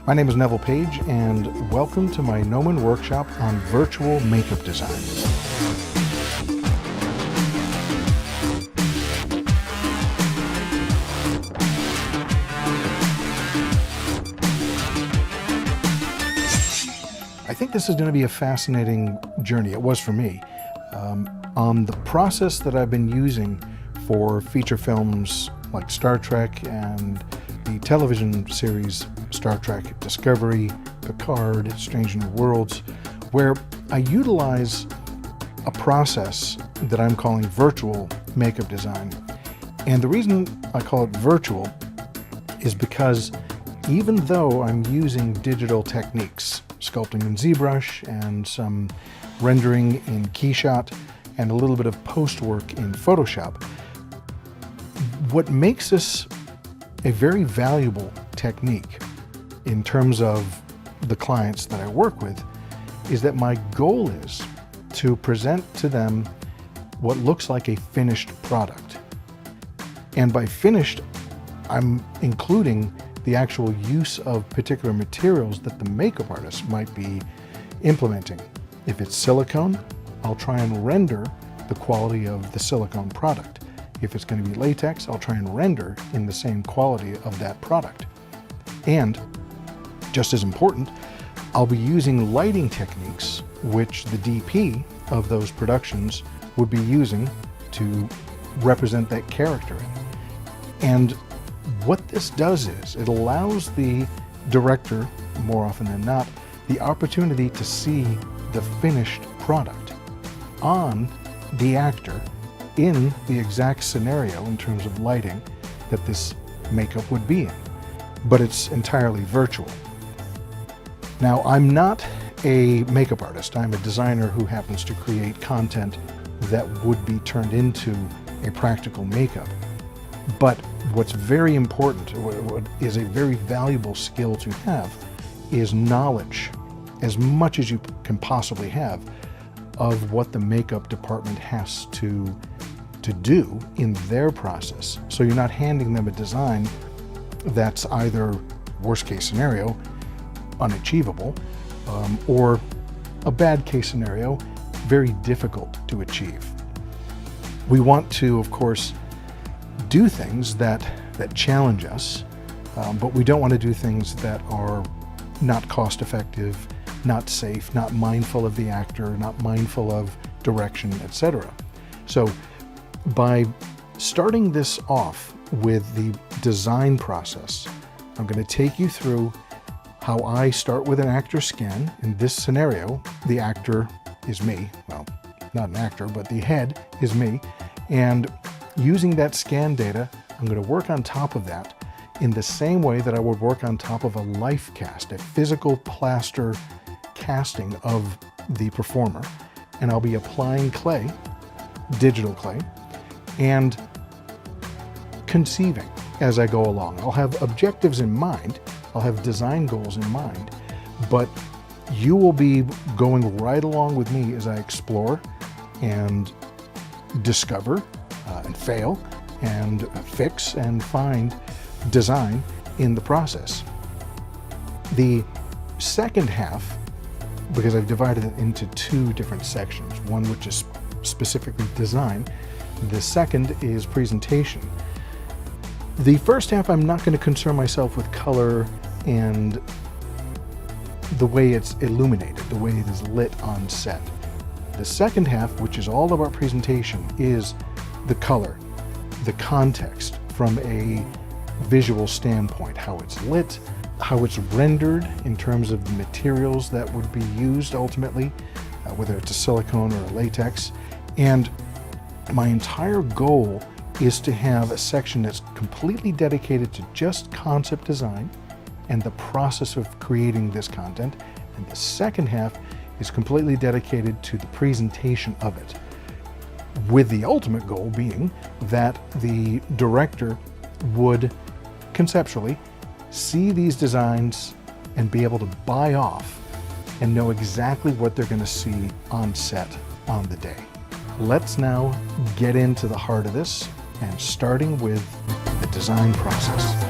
My name is Neville Page, and welcome to my Gnomon workshop on virtual makeup design. I think this is going to be a fascinating journey. It was for me. On the process that I've been using for feature films like Star Trek and the television series Star Trek Discovery, Picard, Strange New Worlds, where I utilize a process that I'm calling virtual makeup design. And the reason I call it virtual is because even though I'm using digital techniques, sculpting in ZBrush and some rendering in KeyShot and a little bit of post work in Photoshop, what makes this a very valuable technique in terms of the clients that I work with is that my goal is to present to them what looks like a finished product. And by finished, I'm including the actual use of particular materials that the makeup artist might be implementing. If it's silicone, I'll try and render the quality of the silicone product. If it's going to be latex, I'll try and render in the same quality of that product. And just as important, I'll be using lighting techniques which the DP of those productions would be using to represent that character. And what this does is it allows the director, more often than not, the opportunity to see the finished product on the actor in the exact scenario in terms of lighting that this makeup would be in, but it's entirely virtual. Now, I'm not a makeup artist. I'm a designer who happens to create content that would be turned into a practical makeup. But what's very important, what is a very valuable skill to have, is knowledge, as much as you can possibly have, of what the makeup department has to do in their process. So you're not handing them a design that's either, worst case scenario, unachievable, or a bad case scenario, very difficult to achieve. We want to, of course, do things that challenge us, but we don't want to do things that are not cost effective, not safe, not mindful of the actor, not mindful of direction, etc. So by starting this off with the design process, I'm going to take you through how I start with an actor scan. In this scenario, the actor is me. Well, not an actor, but the head is me. And using that scan data, I'm going to work on top of that in the same way that I would work on top of a life cast, a physical plaster casting of the performer. And I'll be applying clay, digital clay, and conceiving as I go along. I'll have objectives in mind, I'll have design goals in mind, but you will be going right along with me as I explore and discover and fail and fix and find design in the process. The second half, because I've divided it into two different sections, one which is specifically design, the second is presentation. The first half, I'm not going to concern myself with color and the way it's illuminated, the way it is lit on set. The second half, which is all about presentation, is the color, the context from a visual standpoint, how it's lit, how it's rendered in terms of the materials that would be used ultimately, whether it's a silicone or a latex. And my entire goal is to have a section that's completely dedicated to just concept design and the process of creating this content. And the second half is completely dedicated to the presentation of it, with the ultimate goal being that the director would conceptually see these designs and be able to buy off and know exactly what they're going to see on set on the day. Let's now get into the heart of this, and starting with the design process.